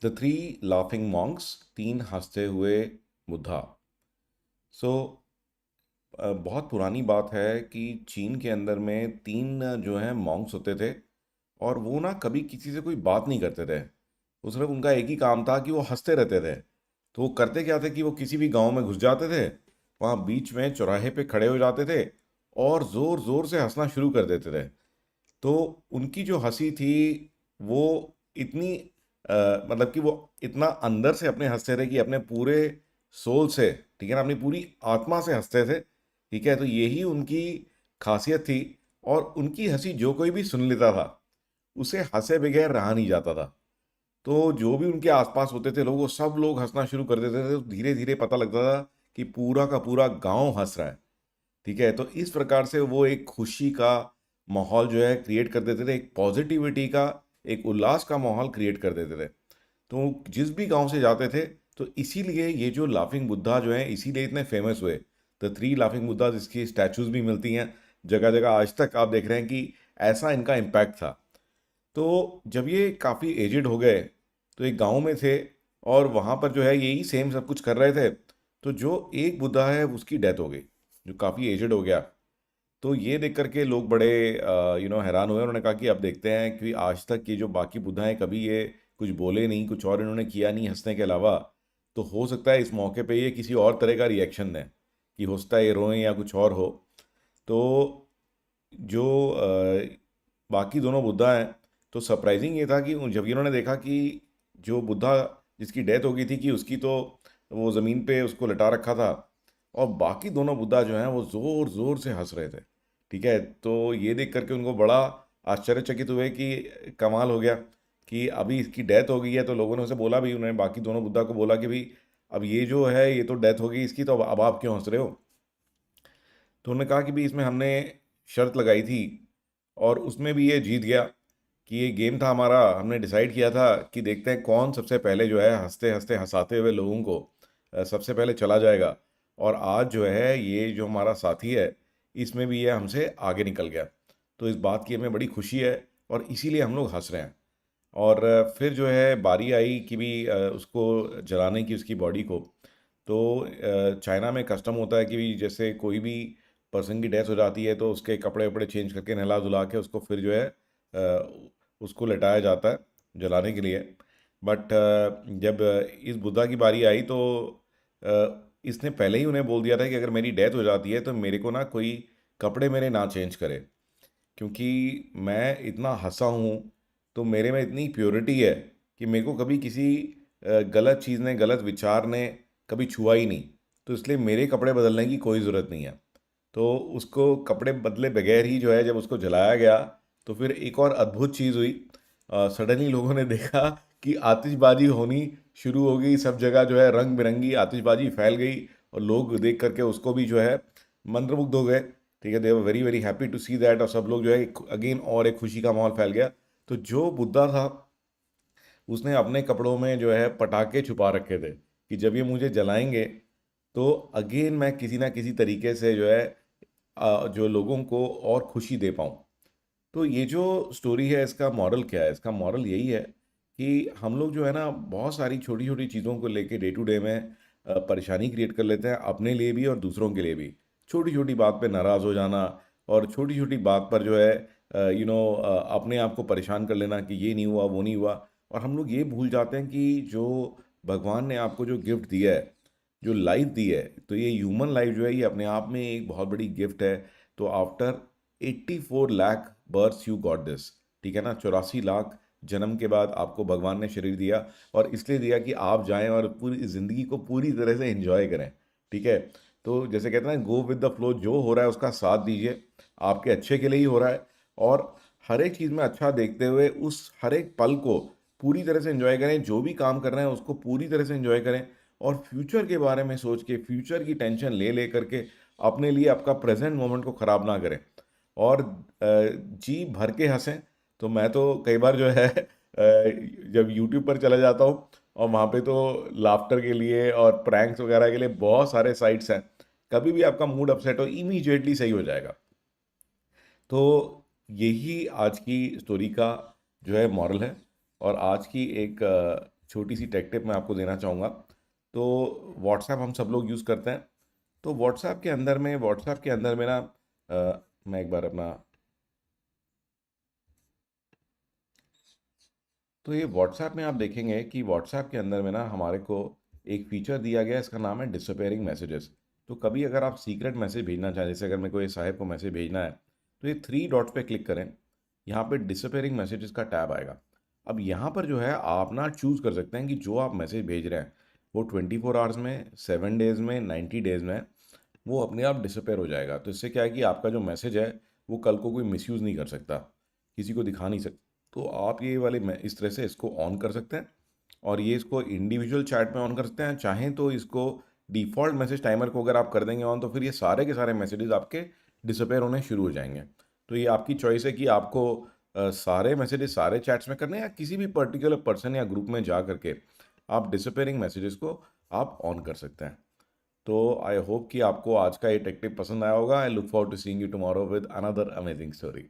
The three laughing Monks, तीन हंसते हुए बुद्धा। सो बहुत पुरानी बात है कि चीन के अंदर में तीन जो है मॉन्क्स होते थे, और वो ना कभी किसी से कोई बात नहीं करते थे। वो सिर्फ उनका एक ही काम था कि वो हंसते रहते थे। तो वो करते क्या थे कि वो किसी भी गांव में घुस जाते थे, वहाँ बीच में चौराहे पे खड़े हो जाते थे और ज़ोर ज़ोर से हंसना शुरू कर देते थे। तो उनकी जो हंसी थी वो इतनी मतलब कि वो इतना अंदर से अपने हंसते थे कि अपने पूरे सोल से, ठीक है ना, अपनी पूरी आत्मा से हंसते थे। ठीक है, तो यही उनकी खासियत थी। और उनकी हंसी जो कोई भी सुन लेता था, उसे हंसे बगैर रहा नहीं जाता था। तो जो भी उनके आसपास होते थे लोग, वो सब लोग हंसना शुरू कर देते थे, तो धीरे धीरे पता लगता था कि पूरा का पूरा गांव हंस रहा है। ठीक है, तो इस प्रकार से वो एक खुशी का माहौल जो है क्रिएट कर देते थे, एक पॉजिटिविटी का, एक उल्लास का माहौल क्रिएट कर देते थे। तो जिस भी गांव से जाते थे, तो इसीलिए ये जो लाफिंग बुद्धा जो है इसीलिए इतने फेमस हुए। द थ्री लाफिंग बुद्धा, जिसकी स्टैचूज भी मिलती हैं जगह जगह, आज तक आप देख रहे हैं कि ऐसा इनका इम्पैक्ट था। तो जब ये काफ़ी एजिड हो गए, तो एक गांव में थे और वहाँ पर जो है यही सेम सब कुछ कर रहे थे। तो जो एक बुद्धा है उसकी डेथ हो गई, जो काफ़ी एजिड हो गया। तो ये देख करके लोग बड़े हैरान हुए। उन्होंने कहा कि अब देखते हैं कि आज तक ये जो बाकी बुद्धा हैं, कभी ये कुछ बोले नहीं, कुछ और इन्होंने किया नहीं हंसने के अलावा। तो हो सकता है इस मौके पे ये किसी और तरह का रिएक्शन दें, कि हो सकता है ये रोएं या कुछ और हो। तो जो बाकी दोनों बुद्धा हैं, तो सरप्राइजिंग ये था कि जब इन्होंने देखा कि जो बुद्धा जिसकी डेथ हो गई थी, कि उसकी तो वो ज़मीन पे उसको लटा रखा था, और बाकी दोनों बुद्धा जो हैं वो ज़ोर ज़ोर से हंस रहे थे। ठीक है, तो ये देख करके उनको बड़ा आश्चर्यचकित हुए कि कमाल हो गया कि अभी इसकी डेथ हो गई है। तो लोगों ने उसे बोला भी, उन्होंने बाकी दोनों बुद्धा को बोला कि भाई अब ये जो है ये तो डेथ हो गई इसकी, तो अब आप क्यों हंस रहे हो। तो उन्होंने कहा कि भी इसमें हमने शर्त लगाई थी, और उसमें भी ये जीत गया। कि ये गेम था हमारा, हमने डिसाइड किया था कि देखते हैं कौन सबसे पहले जो है हंसते हंसते हंसाते हुए लोगों को सबसे पहले चला जाएगा। और आज जो है ये जो हमारा साथी है, इसमें भी ये हमसे आगे निकल गया। तो इस बात की हमें बड़ी खुशी है, और इसीलिए हम लोग हंस रहे हैं। और फिर जो है बारी आई कि भी उसको जलाने की, उसकी बॉडी को। तो चाइना में कस्टम होता है कि भी जैसे कोई भी पर्सन की डेथ हो जाती है, तो उसके कपड़े वपड़े चेंज करके नहला धुला के उसको फिर जो है उसको लटाया जाता है जलाने के लिए। बट जब इस बुद्धा की बारी आई, तो इसने पहले ही उन्हें बोल दिया था कि अगर मेरी डेथ हो जाती है तो मेरे को ना कोई कपड़े मेरे ना चेंज करे, क्योंकि मैं इतना हंसा हूँ, तो मेरे में इतनी प्योरिटी है कि मेरे को कभी किसी गलत चीज़ ने, गलत विचार ने कभी छुआ ही नहीं। तो इसलिए मेरे कपड़े बदलने की कोई ज़रूरत नहीं है। तो उसको कपड़े बदले बगैर ही जो है जब उसको जलाया गया, तो फिर एक और अद्भुत चीज़ हुई। सडनली लोगों ने देखा कि आतिशबाजी होनी शुरू हो गई, सब जगह जो है रंग बिरंगी आतिशबाजी फैल गई, और लोग देख करके उसको भी जो है मंत्रमुग्ध हो गए। ठीक है, they were very very happy to see that, और सब लोग जो है अगेन और एक खुशी का माहौल फैल गया। तो जो बुद्धा था, उसने अपने कपड़ों में जो है पटाखे छुपा रखे थे कि जब ये मुझे जलाएंगे, तो अगेन मैं किसी ना किसी तरीके से जो है जो लोगों को और खुशी दे पाऊँ। तो ये जो स्टोरी है, इसका मॉरल क्या है? इसका मॉरल यही है कि हम लोग जो है ना बहुत सारी छोटी छोटी चीज़ों को लेके डे टू डे में परेशानी क्रिएट कर लेते हैं, अपने लिए भी और दूसरों के लिए भी। छोटी छोटी बात पे नाराज़ हो जाना, और छोटी छोटी बात पर जो है अपने आप को परेशान कर लेना कि ये नहीं हुआ, वो नहीं हुआ। और हम लोग ये भूल जाते हैं कि जो भगवान ने आपको जो गिफ्ट दिया है, जो लाइफ दी है, तो ये ह्यूमन लाइफ जो है ये अपने आप में एक बहुत बड़ी गिफ्ट है। तो after 84 lakh birth you got this. ठीक है ना, 84 लाख जन्म के बाद आपको भगवान ने शरीर दिया, और इसलिए दिया कि आप जाएं और पूरी ज़िंदगी को पूरी तरह से एंजॉय करें। ठीक है, तो जैसे कहते हैं ना, गो विद द फ्लो, जो हो रहा है उसका साथ दीजिए, आपके अच्छे के लिए ही हो रहा है। और हर एक चीज़ में अच्छा देखते हुए उस हर एक पल को पूरी तरह से एंजॉय करें, जो भी काम कर रहे हैं उसको पूरी तरह से एंजॉय करें। और फ्यूचर के बारे में सोच के, फ्यूचर की टेंशन ले ले करके अपने लिए आपका प्रेजेंट मोमेंट को ख़राब ना करें, और जी भर के हंसें। तो मैं तो कई बार जो है जब यूट्यूब पर चला जाता हूँ, और वहाँ पे तो लाफ्टर के लिए और प्रैंक्स वगैरह के लिए बहुत सारे साइट्स हैं। कभी भी आपका मूड अपसेट हो, इमीडिएटली सही हो जाएगा। तो यही आज की स्टोरी का जो है मॉरल है। और आज की एक छोटी सी टेक टिप मैं आपको देना चाहूँगा। तो व्हाट्सएप हम सब लोग यूज़ करते हैं। तो व्हाट्सएप के अंदर में ना मैं एक बार अपना, तो ये व्हाट्सएप में आप देखेंगे कि व्हाट्सएप के अंदर में ना हमारे को एक फीचर दिया गया है, इसका नाम है डिसअपेयरिंग मैसेजेस। तो कभी अगर आप सीक्रेट मैसेज भेजना चाहें, जैसे अगर मेरे को ये साहिब को मैसेज भेजना है, तो ये थ्री डॉट्स पे क्लिक करें, यहाँ पे डिसअपेयरिंग मैसेजेस का टैब आएगा। अब यहाँ पर जो है आप ना चूज़ कर सकते हैं कि जो आप मैसेज भेज रहे हैं वो 24 आवर्स में, 7 डेज़ में, 90 डेज़ में वो अपने आप डिसअपेयर हो जाएगा। तो इससे क्या है कि आपका जो मैसेज है वो कल को कोई मिसयूज़ नहीं कर सकता, किसी को दिखा नहीं सकता। तो आप ये वाले इस तरह से इसको ऑन कर सकते हैं, और ये इसको इंडिविजुअल चैट में ऑन कर सकते हैं। चाहें तो इसको डिफ़ॉल्ट मैसेज टाइमर को अगर आप कर देंगे ऑन, तो फिर ये सारे के सारे मैसेजेस आपके डिसअपेयर होने शुरू हो जाएंगे। तो ये आपकी चॉइस है कि आपको सारे मैसेजेस सारे चैट्स में करने हैं, या किसी भी पर्टिकुलर पर्सन या ग्रुप में जा करके आप डिसअपेयरिंग मैसेजेस को आप ऑन कर सकते हैं। तो आई होप कि आपको आज का ये टेक टिप पसंद आया होगा। I look forward to seeing you tomorrow with another amazing story.